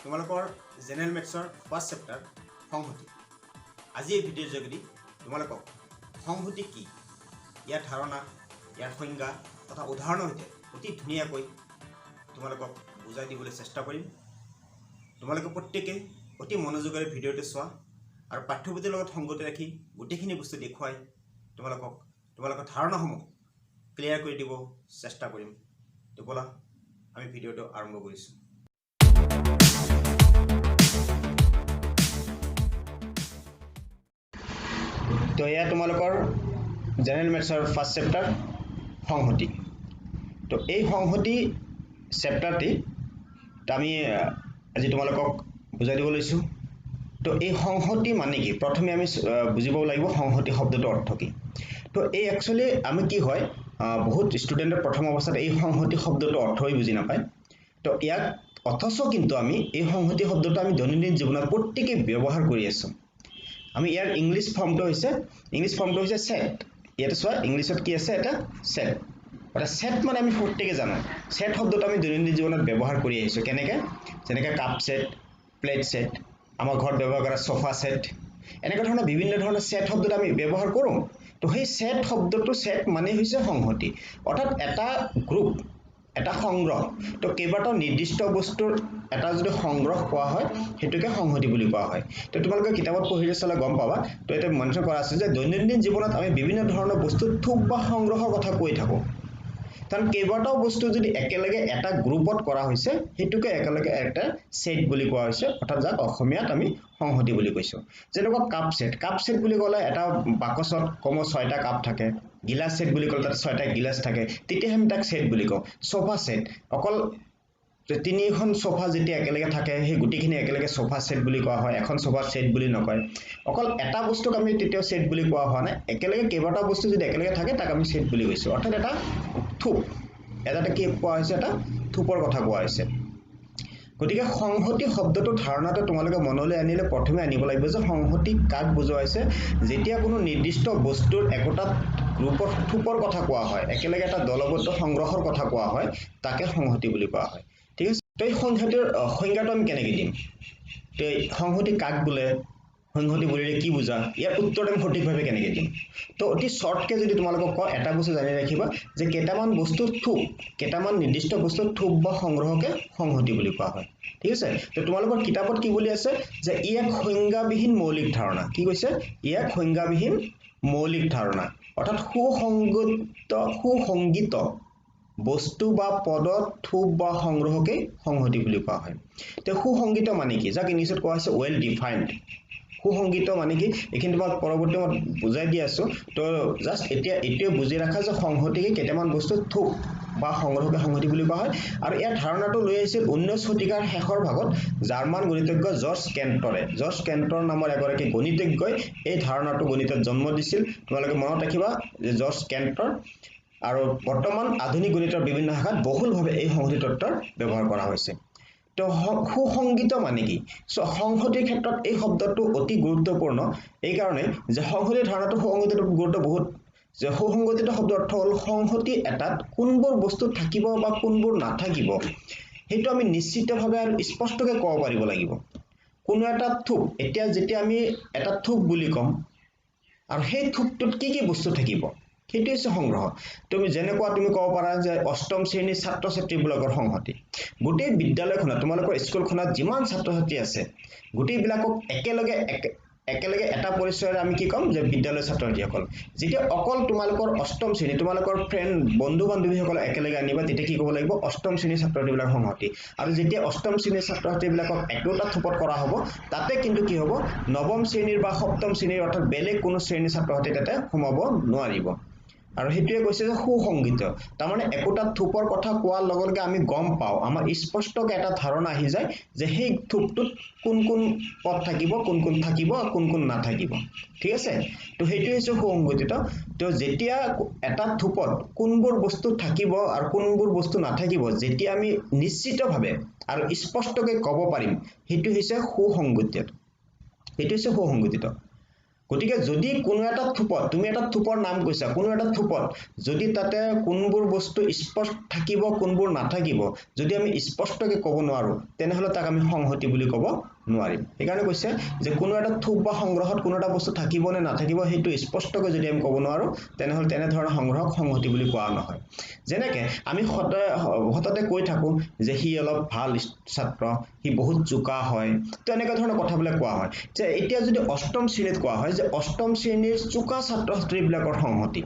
তোমালোকৰ general মেথছৰ first chapter সংহতি। আজি এই ভিডিঅ'ৰ যোগেদি তোমালোকক সংহতি কি, ইয়াৰ ধাৰণা, ইয়াৰ সংজ্ঞা তথা উদাহৰণৰ সৈতে অতি ধুনীয়াকৈ তোমালোকক বুজাই দিবলৈ চেষ্টা কৰিম। তোমালোকে প্ৰত্যেকে অতি মনোযোগেৰে ভিডিঅ'টো চোৱা আৰু পাঠ্যপুথিৰ লগত সংগতি ৰাখি গোটেইখিনি বস্তু দেখুৱাই তোমালোকৰ ধাৰণাসমূহ ক্লিয়াৰ কৰি দিব চেষ্টা কৰিম। তো ব'লা আমি ভিডিঅ'টো আৰম্ভ কৰিছোঁ। তো এয়া তোমালোকৰ জেনেৰেল মেথছৰ ফাৰ্ষ্ট চেপ্টাৰ সংহতি। তো এই সংহতি চেপ্টাৰটি আমি আজি তোমালোকক বুজাই দিব লৈছোঁ। তো এই সংহতি মানে কি, প্ৰথমে আমি বুজিব লাগিব সংহতি শব্দটোৰ অৰ্থ কি। তো এই একচুৱেলি আমি কি হয়, বহুত ষ্টুডেণ্টে প্ৰথম অৱস্থাত এই সংহতি শব্দটোৰ অৰ্থই বুজি নাপায়। তো ইয়াক অথচ কিন্তু আমি এই সংহতি শব্দটো আমি দৈনন্দিন জীৱনত প্ৰত্যেকে ব্যৱহাৰ কৰি আছোঁ। আমি ইয়াৰ ইংলিছ ফৰ্মটো হৈছে ছেট। ইয়াতে চোৱা ইংলিছত কি আছে, এটা ছেট। এটা ছেট মানে আমি প্ৰত্যেকে জানো, ছেট শব্দটো আমি দৈনন্দিন জীৱনত ব্যৱহাৰ কৰি আহিছোঁ। কেনেকৈ? যেনেকৈ কাপ ছেট, প্লেট ছেট, আমাৰ ঘৰত ব্যৱহাৰ কৰা চোফা ছেট, এনেকুৱা ধৰণৰ বিভিন্ন ধৰণৰ ছেট শব্দটো আমি ব্যৱহাৰ কৰোঁ। তো সেই ছেট শব্দটো ছেট মানে হৈছে সংহতি, অৰ্থাৎ এটা গ্ৰুপ, এটা সংগ্ৰহ। তো কেইবাটাও নিৰ্দিষ্ট বস্তুৰ এটা যদি সংগ্ৰহ কোৱা হয় সেইটোকে সংহতি বুলি কোৱা হয়। তো তোমালোকে কিতাপত পঢ়িলে চালে গম পাবা। তো এতিয়া মেনশ্যন কৰা আছে যে দৈনন্দিন জীৱনত আমি বিভিন্ন ধৰণৰ বস্তুৰ থোপ বা সংগ্ৰহৰ কথা কৈ থাকোঁ। কাৰণ কেইবাটাও বস্তু যদি একেলগে এটা গ্ৰুপত কৰা হৈছে সেইটোকে একেলগে এটা ছেট বুলি কোৱা হৈছে, অৰ্থাৎ যাক অসমীয়াত আমি সংহতি বুলি কৈছোঁ। যেনেকুৱা কাপ ছেট বুলি ক'লে এটা বাকচত কমেও 6টা কাপ থাকে। গিলাচ ছেট বুলি ক'লে তাত 6টা গিলাচ থাকে, তেতিয়াহে আমি তাক ছেট বুলি কওঁ। সোফা ছেট, অকল 3খন সোফা যেতিয়া একেলগে থাকে সেই গোটেইখিনি একেলগে সোফা ছেট বুলি কোৱা হয়, এখন সোফা ছেট বুলি নকয়। অকল এটা বস্তুক আমি তেতিয়াও ছেট বুলি কোৱা হোৱা নাই, একেলগে কেইবাটাও বস্তু যদি একেলগে থাকে তাক আমি ছেট বুলি কৈছোঁ, অৰ্থাৎ এটা থোপ, এটা কি কোৱা হৈছে, এটা থোপৰ কথা কোৱা হৈছে। গতিকে সংহতি শব্দটোৰ ধাৰণাটো তোমালোকে মনলৈ আনিলে প্ৰথমে আনিব লাগিব যে সংহতি কাক বুজোৱা হৈছে। যেতিয়া কোনো নিৰ্দিষ্ট বস্তুৰ একোটা গ্ৰুপৰ থোপৰ কথা কোৱা হয়, একেলগে এটা দলবদ্ধ সংগ্ৰহৰ কথা কোৱা হয়, তাকে সংহতি বুলি কোৱা হয়। ঠিক আছে। তো এই সংহতিৰ সংজ্ঞাটো আমি কেনেকৈ দিম? তো সংহতি কাক বোলে, সংহতি বুলিলে কি বুজা, ইয়াৰ উত্তৰটো আমি সঠিকভাৱে কেনেকৈ দিম? তো অতি শ্বৰ্টকৈ যদি তোমালোকক কওঁ, এটা বস্তু জানি ৰাখিবা যে কেইটামান বস্তুৰ থোপ, কেইটামান নিৰ্দিষ্ট বস্তুৰ থোপ বা সংগ্ৰহকে সংহতি বুলি কোৱা হয়। ঠিক আছে। তো তোমালোকৰ কিতাপত কি বুলি আছে যে ই এক সংজ্ঞাবিহীন মৌলিক ধাৰণা। কি কৈছে? ই এক সংজ্ঞাবিহীন মৌলিক ধাৰণা, অৰ্থাৎ সুসংগীত বস্তু বা পদত থোপ বা সংগ্ৰহকে সংহতি বুলি কোৱা হয়। তো সুসংগীত মানে কি, যাক ইংলিছত কোৱা হৈছে ৱেল ডিফাইনড। সুসংগীত মানে কি, এইখিনি তোমাক পৰৱৰ্তী মই বুজাই দি আছোঁ। তো জাষ্ট এতিয়া বুজি ৰাখা যে সংহতিকে কেইটামান বস্তুৰ থোপ বা সংগ্ৰহকে সংহতি বুলি কোৱা হয়। আৰু ইয়াৰ ধাৰণাটো লৈ আহিছিল 19 শতিকাৰ শেষৰ ভাগত জাৰ্মান গণিতজ্ঞ জৰ্জ কেণ্টৰ নামৰ এগৰাকী গণিতজ্ঞই এই ধাৰণাটো গণিতত জন্ম দিছিল। তোমালোকে মনত ৰাখিবা যে জৰ্জ কেণ্টৰ। আৰু বৰ্তমান আধুনিক গণিতৰ বিভিন্ন শাখাত বহুলভাৱে এই সংহতি তত্ত্বৰ ব্যৱহাৰ কৰা হৈছে। তো সুসংগীত মানে কি? সংহতিৰ ক্ষেত্ৰত এই শব্দটো অতি গুৰুত্বপূৰ্ণ, এইকাৰণে যে সংহতিৰ ধাৰণাটো সুসংগতিৰ গুৰুত্ব বহুত। যে সুসংগতিত শব্দৰ অৰ্থ হ'ল সংহতি এটাত কোনবোৰ বস্তু থাকিব বা কোনবোৰ নাথাকিব সেইটো আমি নিশ্চিতভাৱে আৰু স্পষ্টকৈ ক'ব পাৰিব লাগিব। কোনো এটা থোপ, এতিয়া যেতিয়া আমি এটা থোপ বুলি ক'ম আৰু সেই থোপটোত কি কি বস্তু থাকিব সেইটো হৈছে সংগ্ৰহ। তুমি ক'ব পাৰা যে 8ম শ্ৰেণীৰ ছাত্ৰ ছাত্ৰীবিলাকৰ সংহতি। গোটেই বিদ্যালয়খনত, তোমালোকৰ স্কুলখনত যিমান ছাত্ৰ ছাত্ৰী আছে গোটেইবিলাকক একেলগে এটা পৰিচয়ৰে আমি কি ক'ম যে বিদ্যালয়ৰ ছাত্ৰ ছাত্ৰীসকল। যেতিয়া অকল তোমালোকৰ 8ম শ্ৰেণী, তোমালোকৰ ফ্ৰেণ্ড বন্ধু বান্ধৱীসকলক একেলগে আনিবা, তেতিয়া কি ক'ব লাগিব? 8ম শ্ৰেণীৰ ছাত্ৰ ছাত্ৰীবিলাকৰ সংহতি। আৰু যেতিয়া 8ম শ্ৰেণীৰ ছাত্ৰ ছাত্ৰীবিলাকক একোটা থোপত কৰা হ'ব, তাতে কিন্তু কি হ'ব, 9ম শ্ৰেণীৰ বা 7ম শ্ৰেণীৰ অৰ্থাৎ বেলেগ কোনো শ্ৰেণীৰ ছাত্ৰ ছাত্ৰী তাতে সোমাব নোৱাৰিব। আৰু সেইটোৱে কৈছে যে সুসংগীত, তাৰমানে একোটা থোপৰ কথা কোৱাৰ লগে লগে আমি গম পাওঁ, আমাৰ স্পষ্টকৈ এটা ধাৰণা আহি যায় যে সেই থোপটোত কোন কোন পদ থাকিব, কোন কোন থাকিব, কোন কোন নাথাকিব। ঠিক আছে। তো সেইটো হৈছে সুসংগঠিত। তো যেতিয়া এটা থোপত কোনবোৰ বস্তু থাকিব আৰু কোনবোৰ বস্তু নাথাকিব যেতিয়া আমি নিশ্চিতভাৱে আৰু স্পষ্টকৈ ক'ব পাৰিম, সেইটো হৈছে সুসংগঠিত। গতিকে যদি কোনো এটা থোপত তুমি এটা থোপৰ নাম কৈছা কোনো এটা থোপত যদি তাতে কোনবোৰ বস্তু স্পষ্ট থাকিব কোনবোৰ নাথাকিব যদি আমি স্পষ্টকৈ ক'ব নোৱাৰো তেনেহলে তাক আমি সংহতি বুলি ক'ব নোৱাৰিম সেইকাৰণে কৈছে যে কোনো এটা থোপ বা সংগ্ৰহত কোনো এটা বস্তু থাকিব নে নাথাকিব সেইটো স্পষ্টকৈ যদি আমি ক'ব নোৱাৰো তেনেহলে তেনে ধৰণৰ সংগ্ৰহক সংহতি বুলি কোৱা নহয় যেনেকৈ আমি হঠাতে কৈ থাকো যে হি অলপ ভাল ছাত্ৰ হি বহুত চোকা হয় তো এনেকুৱা ধৰণৰ কথাবিলাক কোৱা হয় যে এতিয়া যদি অষ্টম শ্ৰেণীত কোৱা হয় যে অষ্টম শ্ৰেণীৰ চোকা ছাত্ৰ ছাত্ৰীবিলাকৰ সংহতি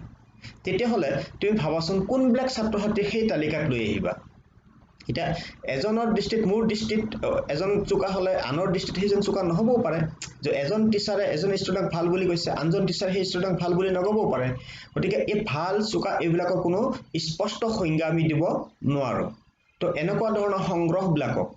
তেতিয়াহ'লে তুমি ভাবাচোন কোনবিলাক ছাত্ৰ ছাত্ৰী সেই তালিকাত লৈ আহিবা এটা এজনৰ দৃষ্টিত মোৰ দৃষ্টিত এজন চোকা হলে আনৰ দৃষ্টিত সেইজন চোকা নহবও পাৰে যে এজন টিচাৰে এজন ষ্টুডেণ্টক ভাল বুলি কৈছে আনজন টিচাৰে সেই ষ্টুডেণ্টক ভাল বুলি নকবও পাৰে গতিকে এই ভাল চোকা এইবিলাকৰ কোনো স্পষ্ট সংজ্ঞা আমি দিব নোৱাৰো তো এনেকুৱা ধৰণৰ সংগ্ৰহবিলাকক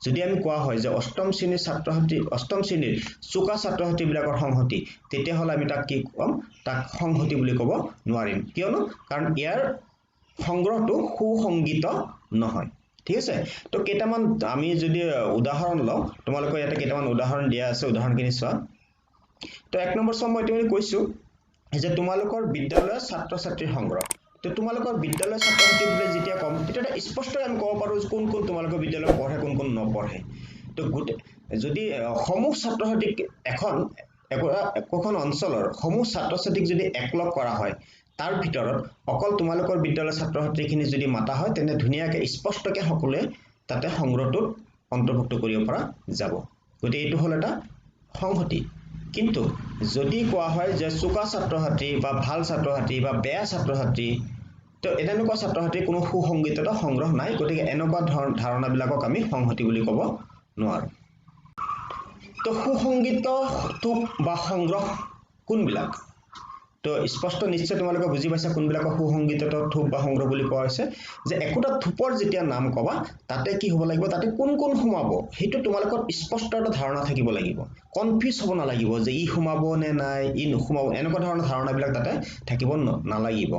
যদি আমি কোৱা হয় যে অষ্টম শ্ৰেণীৰ ছাত্ৰ ছাত্ৰী অষ্টম শ্ৰেণীৰ চোকা ছাত্ৰ ছাত্ৰীবিলাকৰ সংহতি তেতিয়াহ'লে আমি তাক কি ক'ম তাক সংহতি বুলি ক'ব নোৱাৰিম কিয়নো কাৰণ ইয়াৰ সংগ্ৰহটো সুসংগীত নহয় ঠিক আছে তো কেইটামান আমি যদি উদাহৰণ লওঁ তোমালোকৰ ইয়াতে কেইটামান উদাহৰণ দিয়া আছে উদাহৰণখিনি চোৱা তো এক নম্বৰ মই তুমি কৈছো যে তোমালোকৰ বিদ্যালয়ৰ ছাত্ৰ ছাত্ৰীৰ সংগ্ৰহ তো তোমালোকৰ বিদ্যালয়ৰ ছাত্ৰ ছাত্ৰী বুলি যেতিয়া কম তেতিয়া স্পষ্ট আমি ক'ব পাৰো কোন কোন তোমালোকৰ বিদ্যালয়ত পঢ়ে কোন কোন নপঢ়ে তো যদি সমূহ ছাত্ৰ ছাত্ৰীক একোখন অঞ্চলৰ সমূহ ছাত্ৰ ছাত্ৰীক যদি একলগ কৰা হয় তাৰ ভিতৰত অকল তোমালোকৰ বিদ্যালয়ৰ ছাত্ৰ ছাত্ৰীখিনি যদি মাতা হয় তেনে ধুনীয়াকৈ স্পষ্টকৈ সকলোৱে তাতে সংগ্ৰহটোত অন্তৰ্ভুক্ত কৰিব পৰা যাব গতিকে এইটো হ'ল এটা সংহতি কিন্তু যদি কোৱা হয় যে চোকা ছাত্ৰ ছাত্ৰী বা ভাল ছাত্ৰ ছাত্ৰী বা বেয়া ছাত্ৰ ছাত্ৰী তো এনেকুৱা ছাত্ৰ ছাত্ৰীৰ কোনো সুসংগীত সংগ্ৰহ নাই গতিকে এনেকুৱা ধাৰণাবিলাকক আমি সংহতি বুলি ক'ব নোৱাৰো তো সুসংগীত থোপ বা সংগ্ৰহ কোনবিলাক তো স্পষ্ট নিশ্চয় তোমালোকে বুজি পাইছা কোনবিলাকক সুসংগীত থোপ বা সংগ্ৰহ বুলি কোৱা হৈছে যে একোটা থোপৰ যেতিয়া নাম কবা তাতে কি হ'ব লাগিব তাতে কোন কোন সোমাব সেইটো তোমালোকৰ স্পষ্ট এটা ধাৰণা থাকিব লাগিব কনফিউজ হ'ব নালাগিব যে ই সোমাব নে নাই ই নোসোমাব এনেকুৱা ধৰণৰ ধাৰণাবিলাক তাতে থাকিব নালাগিব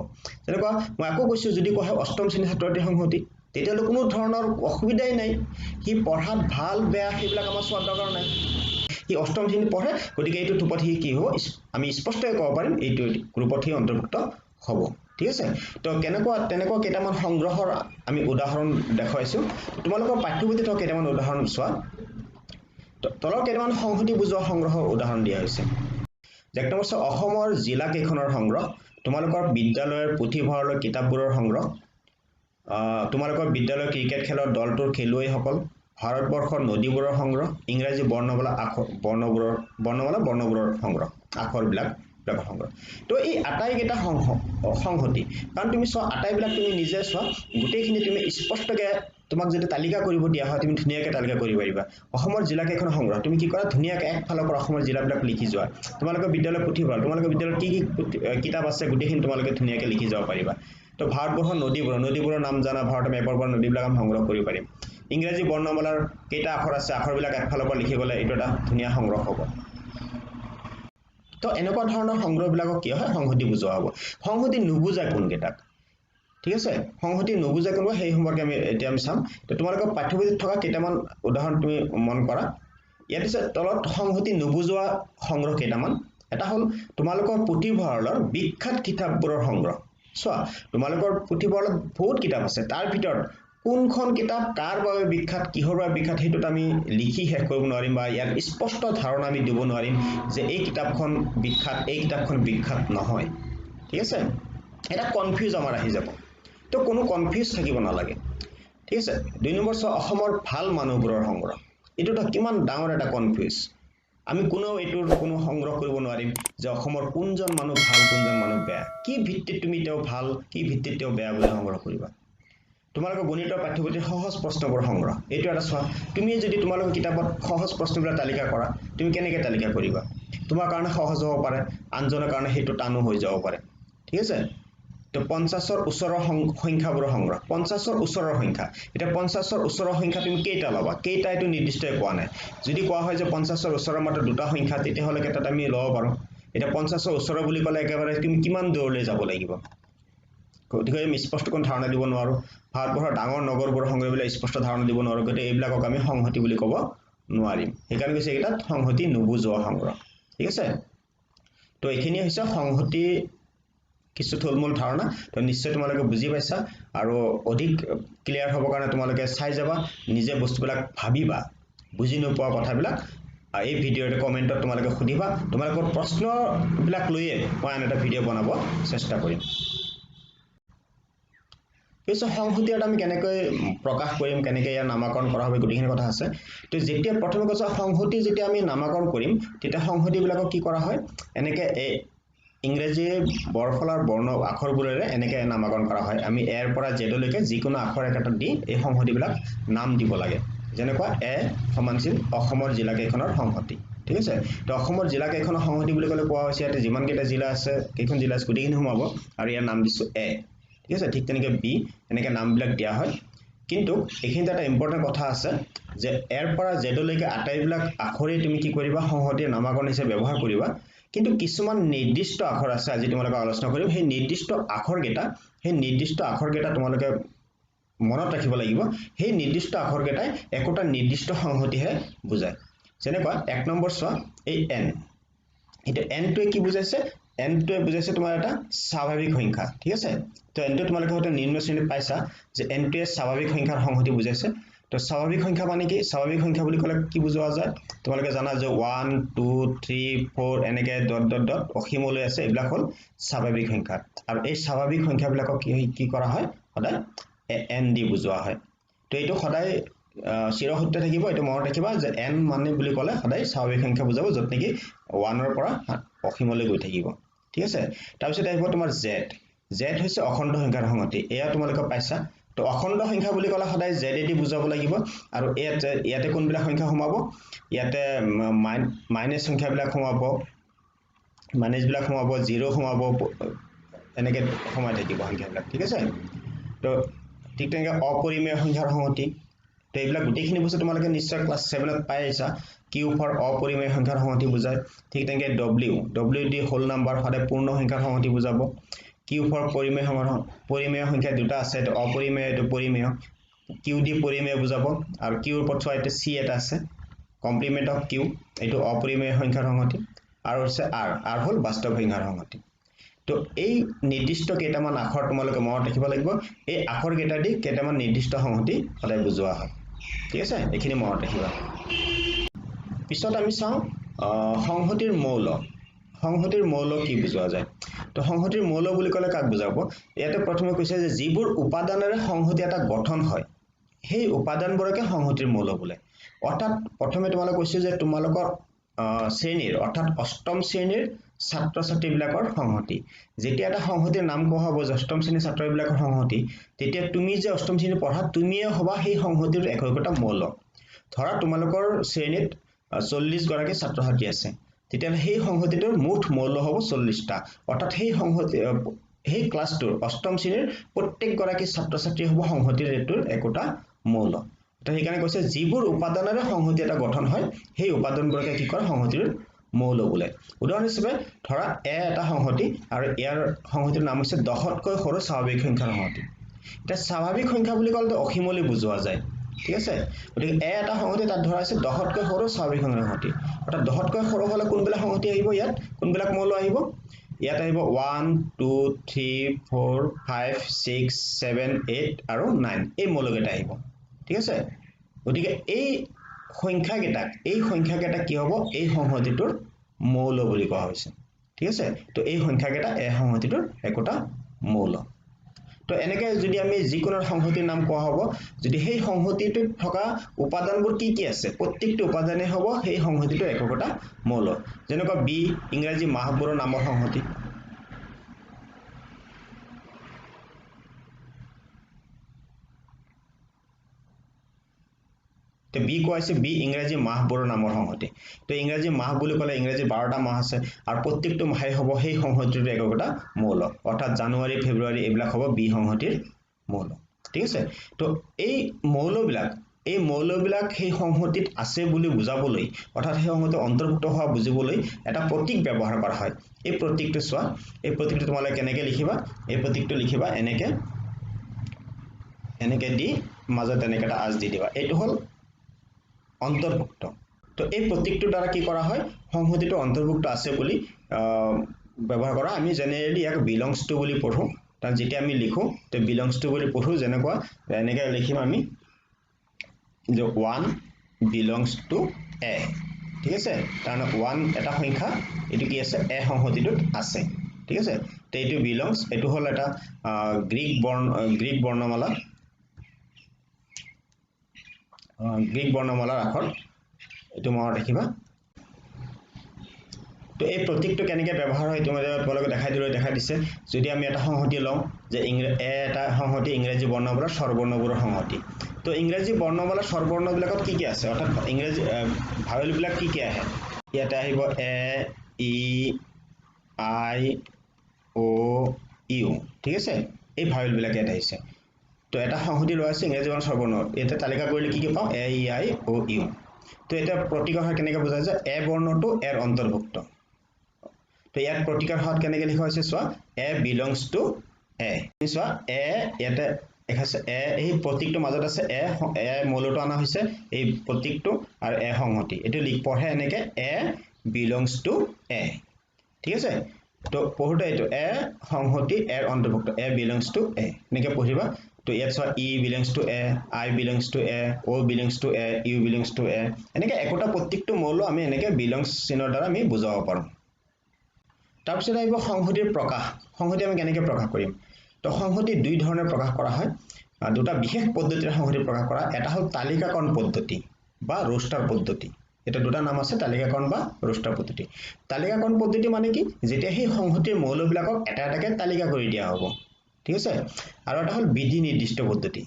যেনেকুৱা মই আকৌ কৈছো যদি কোৱা হয় অষ্টম শ্ৰেণীৰ ছাত্ৰ ছাত্ৰীৰ সংহতি তেতিয়াহ'লে কোনো ধৰণৰ অসুবিধাই নাই সি পঢ়াত ভাল বেয়া সেইবিলাক আমাৰ চোৱাৰ দৰকাৰ নাই সি অষ্টম শ্ৰেণীত পঢ়ে গতিকে এইটো থোপত সি কি হ'ব আমি স্পষ্টকৈ ক'ব পাৰিম এইটো গ্ৰুপত সি অন্তৰ্ভুক্ত হ'ব ঠিক আছে তো তেনেকুৱা কেইটামান সংগ্ৰহৰ আমি উদাহৰণ দেখুৱাইছো তোমালোকৰ পাঠ্যপুথিত কেইটামান উদাহৰণ চোৱা তলৰ কেইটামান সংহতি বুজোৱা সংগ্ৰহৰ উদাহৰণ দিয়া হৈছে এক নম্বৰ অসমৰ জিলা কেইখনৰ সংগ্ৰহ তোমালোকৰ বিদ্যালয়ৰ পুথিভঁৰালৰ কিতাপবোৰৰ সংগ্ৰহ তোমালোকৰ বিদ্যালয়ৰ ক্ৰিকেট খেলৰ দলটোৰ খেলুৱৈসকল ভাৰতবৰ্ষৰ নদীবোৰৰ সংগ্ৰহ ইংৰাজী বৰ্ণবোৰৰ সংগ্ৰহ আখৰবিলাক সংগ্ৰহ তো এই আটাইকেইটা সংহতি কাৰণ তুমি চোৱা আটাইবিলাক তুমি নিজে চোৱা গোটেইখিনি তুমি স্পষ্টকৈ তোমাক যদি তালিকা কৰিব দিয়া হয় তুমি ধুনীয়াকৈ তালিকা কৰিব পাৰিবা অসমৰ জিলাকেইখন সংগ্ৰহ তুমি কি কৰা ধুনীয়াকৈ একফালৰ পৰা অসমৰ জিলাবিলাক লিখি যোৱা তোমালোকৰ বিদ্যালয়ৰ পুথিভঁৰাল তোমালোকৰ বিদ্যালয়ত কি কিতাপ আছে গোটেইখিনি তোমালোকে ধুনীয়াকৈ লিখি যাব পাৰিবা তো ভাৰতবৰ্ষৰ নদীবোৰৰ নাম জানা ভাৰতৰ মেপৰ পৰা নদীবিলাক আমি সংগ্ৰহ কৰিব পাৰিম ইংৰাজী বৰ্ণমালাৰ কেইটা আখৰ আছে আখৰবিলাক একফালৰ পৰা লিখি গ'লে এইটো এটা ধুনীয়া সংগ্ৰহ হ'ব তো এনেকুৱা ধৰণৰ সংগ্ৰহবিলাকক কি হয় সংহতি বুজোৱা হ'ব সংহতি নুবুজায় কোনকেইটাক ঠিক আছে সংহতি নুবুজায় কোনবা সেই সম্পৰ্কে এতিয়া আমি চাম তো তোমালোকৰ পাঠ্যপুথিত থকা কেইটামান উদাহৰণ তুমি মন কৰা ইয়াত আছে তলত সংহতি নুবুজোৱা সংগ্ৰহ কেইটামান এটা হ'ল তোমালোকৰ পুথিভঁৰালৰ বিখ্যাত কিতাপবোৰৰ সংগ্ৰহ চোৱা তোমালোকৰ পুথিভঁৰালত বহুত কিতাপ আছে তাৰ ভিতৰত কোনখন কিতাপ কাৰ বাবে বিখ্যাত কিহৰ বাবে বিখ্যাত সেইটোত আমি লিখি শেষ কৰিব নোৱাৰিম বা ইয়াৰ স্পষ্ট ধাৰণা আমি দিব নোৱাৰিম যে এই কিতাপখন বিখ্যাত নহয় ঠিক আছে এটা কনফিউজ আমাৰ আহি যাব তো কোনো কনফিউজ থাকিব নালাগে ঠিক আছে 2 নম্বৰ অসমৰ ভাল মানুহবোৰৰ সংগ্ৰহ এইটো কিমান ডাঙৰ এটা কনফিউজ আমি এইটোৰ কোনো সংগ্ৰহ কৰিব নোৱাৰিম যে অসমৰ কোনজন মানুহ ভাল কোনজন মানুহ বেয়া কি ভিত্তিত তুমি তেওঁ ভাল কি ভিত্তিত তেওঁ বেয়া বুলি সংগ্ৰহ কৰিবা তোমালোকৰ গণিতৰ পাঠ্যপুথিৰ সহজ প্ৰশ্নবোৰ সংগ্ৰহ এইটো এটা চোৱা তুমি যদি তোমালোকৰ কিতাপত সহজ প্ৰশ্নবিলাক তালিকা কৰা তুমি কেনেকৈ তালিকা কৰিবা তোমাৰ কাৰণে সহজ হ'ব পাৰে আনজনৰ কাৰণে সেইটো টানো হৈ যাব পাৰে ঠিক আছে তো 50ৰ ওচৰৰ সংখ্যাবোৰৰ সংগ্ৰহ 50ৰ ওচৰৰ সংখ্যা এটা 50ৰ ওচৰৰ সংখ্যা তুমি কেইটা ল'বা কেইটা এইটো নিৰ্দিষ্টই কোৱা নাই যদি কোৱা হয় যে 50ৰ ওচৰৰ মাত্ৰ দুটা সংখ্যা তেতিয়াহ'লে কেইটাত আমি ল'ব পাৰোঁ এটা 50ৰ ওচৰৰ বুলি ক'লে একেবাৰে তুমি কিমান দূৰলৈ যাব লাগিব গতিকে আমি স্পষ্ট কোন ধাৰণা দিব নোৱাৰোঁ ভাৰতবৰ্ষৰ ডাঙৰ নগৰবোৰৰ সংগ্ৰহবিলাক স্পষ্ট ধাৰণা দিব নোৱাৰোঁ গতিকে এইবিলাকক আমি সংহতি বুলি ক'ব নোৱাৰিম সেইকাৰণে কৈছে এইকেইটাত সংহতি নুবুজোৱা সংগ্ৰহ ঠিক আছে তো এইখিনি হৈছে সংহতি কিছু থুলমূল ধাৰণা তো নিশ্চয় তোমালোকে বুজি পাইছা আৰু অধিক ক্লিয়াৰ হ'ব কাৰণে তোমালোকে চাই যাবা নিজে বস্তুবিলাক ভাবিবা বুজি নোপোৱা কথাবিলাক এই ভিডিঅ'ৰ কমেণ্টত তোমালোকে সুধিবা তোমালোকৰ প্ৰশ্নবিলাক লৈয়ে মই আন এটা ভিডিঅ' বনাব চেষ্টা কৰিম পিছে সংহতি এটা আমি কেনেকৈ প্ৰকাশ কৰিম কেনেকৈ ইয়াৰ নামাকৰণ কৰা হবে গোটেইখিনি কথা আছে তো যেতিয়া প্ৰথমে কৈছা সংহতি যেতিয়া আমি নামাকৰণ কৰিম তেতিয়া সংহতিবিলাকক কি কৰা হয় এনেকৈ ইংৰাজী বৰফলাৰ বৰ্ণ আখৰবোৰেৰে এনেকৈ নামাকৰণ কৰা হয় আমি এৰ পৰা জেডলৈকে যিকোনো আখৰ এটা দি এই সংহতিবিলাক নাম দিব লাগে যেনেকুৱা এ সমানচিন অসমৰ জিলাকেইখনৰ সংহতি ঠিক আছে তো অসমৰ জিলাকেইখনৰ সংহতি বুলি ক'লে কোৱা হৈছে ইয়াতে যিমানকেইটা জিলা আছে কেইখন জিলা আছে গোটেইখিনি সোমাব আৰু ইয়াৰ নাম দিছোঁ এ ঠিক আছে ঠিক তেনেকৈ বি এনেকৈ নামবিলাক দিয়া হয় কিন্তু এইখিনিতে এটা ইম্পৰ্টেণ্ট কথা আছে যে এৰ পৰা জেডলৈকে আটাইবিলাক আখৰেই তুমি কি কৰিবা সংহতিৰ নামাকৰণ হিচাপে ব্যৱহাৰ কৰিবা কিন্তু কিছুমান নিৰ্দিষ্ট আখৰ আছে আজি তোমালোকে আলোচনা কৰিম সেই নিৰ্দিষ্ট আখৰকেইটা তোমালোকে মনত ৰাখিব লাগিব সেই নিৰ্দিষ্ট আখৰকেইটাই একোটা নিৰ্দিষ্ট সংহতিহে বুজায় যেনেকুৱা এক নম্বৰ চোৱা এই এন এটা এনটোৱে কি বুজাইছে এনটোৱে বুজাইছে তোমাৰ এটা স্বাভাৱিক সংখ্যা ঠিক আছে তো এনটো তোমালোকে হয়তো নিম্ন শ্ৰেণীত পাইছা যে এনটোৱে স্বাভাৱিক সংখ্যাৰ সংহতি বুজাইছে তো স্বাভাৱিক সংখ্যা মানে কি স্বাভাৱিক সংখ্যা বুলি ক'লে কি বুজোৱা যায় তোমালোকে জানা যে 1 2 3 4 এনেকৈ ডট ডট ডট অসীমলৈ আছে এইবিলাক হ'ল স্বাভাৱিক সংখ্যা আৰু এই স্বাভাৱিক সংখ্যাবিলাকক কি কৰা হয় সদায় এন দি বুজোৱা হয় তো এইটো সদায় চিৰসত্য থাকিব এইটো মনত ৰাখিবা যে এন মানে বুলি ক'লে সদায় স্বাভাৱিক সংখ্যা বুজাব য'ত নেকি 1ৰ পৰা অসীমলৈ গৈ থাকিব ঠিক আছে তাৰপিছত আহিব তোমাৰ জেড হৈছে অখণ্ড সংখ্যাৰ সংহতি এয়া তোমালোকে পাইছা তো অখণ্ড সংখ্যা বুলি ক'লে সদায় জেড দি বুজাব লাগিব আৰু ইয়াতে কোনবিলাক সংখ্যা সোমাব ইয়াতে মাইনাছ সংখ্যাবিলাক সোমাব মাইনাছবিলাক সোমাব 0 সোমাব এনেকৈ সোমাই থাকিব সংখ্যাবিলাক ঠিক আছে তো ঠিক তেনেকৈ অপৰিমেয় সংখ্যাৰ সংহতি তো এইবিলাক গোটেইখিনি বস্তু তোমালোকে নিশ্চয় ক্লাছ 7ত পাই আহিছা কিউ ফৰ অপৰিমেয় সংখ্যাৰ সংহতি বুজায় ঠিক তেনেকৈ ডব্লিউ দি হোল নাম্বাৰ সদায় পূৰ্ণ সংখ্যাৰ সংহতি বুজাব কিউ ফৰ পৰিমেয় সংখ্যা দুটা আছে এইটো অপৰিমেয় এইটো পৰিমেয় কিউ দি পৰিমেয় বুজাব আৰু কিউৰ ওপৰত চোৱা এইটো চি এটা আছে কমপ্লিমেণ্ট অফ কিউ এইটো অপৰিমেয় সংখ্যাৰ সংহতি আৰু হৈছে আৰ হ'ল বাস্তৱ সংখ্যাৰ সংহতি তো এই নিৰ্দিষ্ট কেইটামান আখৰ তোমালোকে মনত ৰাখিব লাগিব এই আখৰকেইটা দি কেইটামান নিৰ্দিষ্ট সংহতি সদায় বুজোৱা হয় ঠিক আছে এইখিনি মনত ৰাখিবা পিছত আমি চাওঁ সংহতিৰ মৌল কি বুজোৱা যায় তো সংহতিৰ মৌল বুলি ক'লে কাক বুজাব ইয়াতে প্ৰথমে কৈছে যে যিবোৰ উপাদানেৰে সংহতি এটা গঠন হয় সেই উপাদানবোৰকে সংহতিৰ মৌল বোলে অৰ্থাৎ প্ৰথমে তোমালোকে কৈছে যে তোমালোকৰ শ্ৰেণীৰ অৰ্থাৎ অষ্টম শ্ৰেণীৰ ছাত্ৰ ছাত্ৰীবিলাকৰ সংহতি যেতিয়া এটা সংহতিৰ নাম কোৱা হ'ব অষ্টম শ্ৰেণীৰ ছাত্ৰবিলাকৰ সংহতি তেতিয়া তুমি যে অষ্টম শ্ৰেণীত পঢ়া তুমিয়ে হ'বা সেই সংহতিৰ একোটা মৌল ধৰা তোমালোকৰ শ্ৰেণীত 40 গৰাকী ছাত্ৰ ছাত্ৰী আছে তেতিয়াহ'লে সেই সংহতিটোৰ মুঠ মৌল হ'ব 40টা অৰ্থাৎ সেই ক্লাছটোৰ অষ্টম শ্ৰেণীৰ প্ৰত্যেকগৰাকী ছাত্ৰ ছাত্ৰী হ'ব সংহতিৰ এইটোৰ একোটা মৌল তো সেইকাৰণে কৈছে যিবোৰ উপাদানেৰে সংহতি এটা গঠন হয় সেই উপাদানবোৰকে কি কৰে সংহতিৰ মৌল বোলে উদাহৰণ হিচাপে ধৰা এ এটা সংহতি আৰু ইয়াৰ সংহতিৰ নাম হৈছে 10তকৈ সৰু স্বাভাৱিক সংখ্যাৰ সংহতি এটা স্বাভাৱিক সংখ্যা বুলি ক'লে অসীমলৈ বুজোৱা যায় ঠিক আছে গতিকে এ এটা সংহতি তাত ধৰা হৈছে 10তকৈ সৰু স্বাভাৱিক সংখ্যাৰ সংহতি অৰ্থাৎ 10তকৈ সৰু হ'লে কোনবিলাক সংহতি আহিব ইয়াত কোনবিলাক মৌল আহিব ইয়াত আহিব 1 2 3 4 5 6 7 8 আৰু 9 এই মৌলকেইটা আহিব ঠিক আছে গতিকে এই সংখ্যাকেইটা কি হ'ব এই সংহতিটোৰ মৌল বুলি কোৱা হৈছে ঠিক আছে তো এই সংখ্যাকেইটা এই সংহতিটোৰ একোটা মৌল তো এনেকৈ যদি আমি যিকোনো সংহতিৰ নাম কোৱা হ'ব যদি সেই সংহতিটোত থকা উপাদানবোৰ কি আছে প্ৰত্যেকটো উপাদানে হ'ব সেই সংহতিটোৰ একোটা মৌল যেনেকুৱা বি ইংৰাজী মাহবোৰৰ নামৰ সংহতি তো বি কোৱাইছে বি ইংৰাজী মাহবোৰৰ নামৰ সংহতি তো ইংৰাজী মাহ বুলি ক'লে ইংৰাজী 12টা মাহ আছে আৰু প্ৰত্যেকটো মাহে হ'ব সেই সংহতিটোৰ একোটা মৌল অৰ্থাৎ জানুৱাৰী ফেব্ৰুৱাৰী এইবিলাক হ'ব বি সংহতিৰ মৌল ঠিক আছে তো এই মৌলবিলাক সেই সংহতিত আছে বুলি বুজাবলৈ অৰ্থাৎ সেই সংহতি অন্তৰ্ভুক্ত হোৱা বুজিবলৈ এটা প্ৰতীক ব্যৱহাৰ কৰা হয় এই প্ৰতীকটো চোৱা এই প্ৰতীকটো তোমালোকে কেনেকৈ লিখিবা এই প্ৰতীকটো লিখিবা এনেকৈ দি মাজত এনেকৈ এটা আঁচ দি দিবা এইটো হ'ল অন্তৰ্ভুক্ত তো এই প্ৰতীকটোৰ দ্বাৰা কি কৰা হয় সংহতিটো অন্তৰ্ভুক্ত আছে বুলি ব্যৱহাৰ কৰা আমি জেনেৰেলি ইয়াক বিলংছ টু বুলি পঢ়োঁ কাৰণ যেতিয়া আমি লিখোঁ তে বিলংছ টু বুলি পঢ়োঁ যেনেকুৱা এনেকৈ লিখিম আমি যে 1 বিলংছ টু এ ঠিক আছে কাৰণ 1 এটা সংখ্যা এইটো কি আছে এ সংহতিটোত আছে ঠিক আছে তে এইটো বিলংছ এইটো হ'ল এটা গ্ৰীক বৰ্ণমালাৰ আখৰ এইটো মনত ৰাখিবা তো এই প্ৰতীকটো কেনেকৈ ব্যৱহাৰ হয় তোমালোকে দেখাই দিছে যদি আমি এটা সংহতি লওঁ যে এটা সংহতি ইংৰাজী বৰ্ণমালাৰ স্বৰবৰ্ণবোৰৰ সংহতি তো ইংৰাজী বৰ্ণমালাৰ স্বৰবৰ্ণবিলাকত কি কি আছে অৰ্থাৎ ইংৰাজী ভাৱেলবিলাক কি কি আহে ইয়াতে আহিব এ ই আই ও ইউ ঠিক আছে এই ভাৱেলবিলাক ইয়াত আহিছে তো এটা সংহতি লোৱা আছে ইংৰাজী বৰ্ণ স্বৰবৰ্ণ ইয়াতে তালিকা কৰিলে কি কি পাওঁ এ ই আই ও ইউ তো এটা প্ৰতীকৰ সহায়ত কেনেকৈ বুজা যায় এ বৰ্ণটো এৰ অন্তৰ্ভুক্ত তো ইয়াত প্ৰতীকৰ সহায়ত কেনেকৈ লিখা হৈছে চোৱা এ বিলংছ টু এ চোৱা এ ইয়াতে দেখাইছে এ এই প্ৰতীকটোৰ মাজত আছে এ মূলটো অনা হৈছে এই প্ৰতীকটো আৰু এ সংহতি এইটো পঢ়ে এনেকৈ এ বিলংছ টু এ ঠিক আছে তো পঢ়োতে এইটো এ সংহতি এৰ অন্তৰ্ভুক্ত এ বিলংছ টু এ এনেকৈ পঢ়িবা তো ইয়াত চোৱা E belongs to A I belongs to A O belongs to A U belongs to A এনেকৈ একোটা প্ৰতীকটো মৌলো আমি এনেকৈ বিলংছ চিনৰ দ্বাৰা আমি বুজাব পাৰোঁ তাৰপিছত আহিব সংহতিৰ প্ৰকাশ সংহতি আমি কেনেকৈ প্ৰকাশ কৰিম তো সংহতি দুই ধৰণে প্ৰকাশ কৰা হয় দুটা বিশেষ পদ্ধতিৰে সংহতি প্ৰকাশ কৰা এটা হ'ল তালিকাকৰণ পদ্ধতি বা ৰোষ্টাৰ পদ্ধতি এটা দুটা নাম আছে তালিকাকৰণ বা ৰোষ্টাৰ পদ্ধতি তালিকাকৰণ পদ্ধতি মানে কি যেতিয়া সেই সংহতিৰ মৌলবিলাকক এটা এটাকৈ তালিকা কৰি দিয়া হ'ব ঠিক আছে আৰু এটা হ'ল বিধি নিৰ্দিষ্ট পদ্ধতি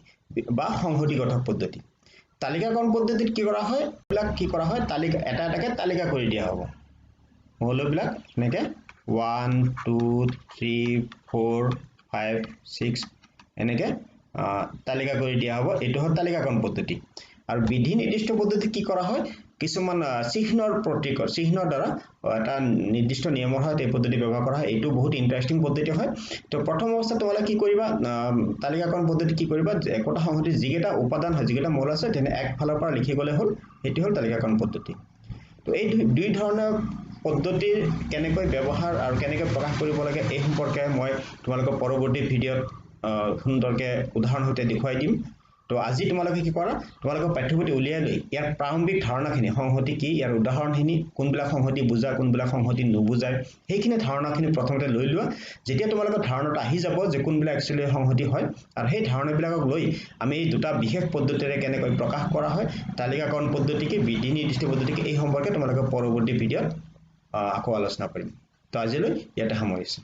বা সংহতিগঠক পদ্ধতি তালিকাকৰণ পদ্ধতিত কি কৰা হয় তালিকা এটা এটাকৈ তালিকা কৰি দিয়া হ'ব মৌলবিলাক এনেকৈ 1 2 3 4 5 6 এনেকৈ তালিকা কৰি দিয়া হ'ব এইটো হ'ল তালিকাকৰণ পদ্ধতি আৰু বিধি নিৰ্দিষ্ট পদ্ধতি কি কৰা হয় কিছুমান চিহ্নৰ দ্বাৰা এটা নিৰ্দিষ্ট নিয়মৰ সহায়ত এই পদ্ধতি ব্যৱহাৰ কৰা হয় এইটো বহুত ইণ্টাৰেষ্টিং পদ্ধতি হয় তো প্ৰথম অৱস্থাত তোমালোকে কি কৰিবা তালিকাকৰণ পদ্ধতি কি কৰিবা একোটা সংহতিৰ যিকেইটা উপাদান হয় যিকেইটা মৌল আছে তেনে একফালৰ পৰা লিখি গ'লে হ'ল সেইটো হ'ল তালিকাকৰণ পদ্ধতি তো এই দুই ধৰণৰ পদ্ধতিৰ কেনেকৈ ব্যৱহাৰ আৰু কেনেকৈ প্ৰকাশ কৰিব লাগে এই সম্পৰ্কে মই তোমালোকক পৰৱৰ্তী ভিডিঅ'ত সুন্দৰকৈ উদাহৰণ সৈতে দেখুৱাই দিম তো আজি তোমালোকে কি কৰা তোমালোকৰ পাঠ্যপুথি উলিয়াই লৈ ইয়াৰ প্ৰাৰম্ভিক ধাৰণাখিনি সংহতি কি ইয়াৰ উদাহৰণখিনি কোনবিলাক সংহতি বুজা কোনবিলাক সংহতি নুবুজায় সেইখিনি ধাৰণাখিনি প্ৰথমতে লৈ লোৱা যেতিয়া তোমালোকৰ ধাৰণাটো আহি যাব যে কোনবিলাক একচুৱেলি সংহতি হয় আৰু সেই ধাৰণাবিলাকক লৈ আমি এই দুটা বিশেষ পদ্ধতিৰে কেনেকৈ প্ৰকাশ কৰা হয় তালিকাকৰণ পদ্ধতি কি বিধি নিৰ্দিষ্ট পদ্ধতি কি এই সম্পৰ্কে তোমালোকৰ পৰৱৰ্তী ভিডিঅ'ত আকৌ আলোচনা কৰিম তো আজিলৈ ইয়াতে সামৰিছোঁ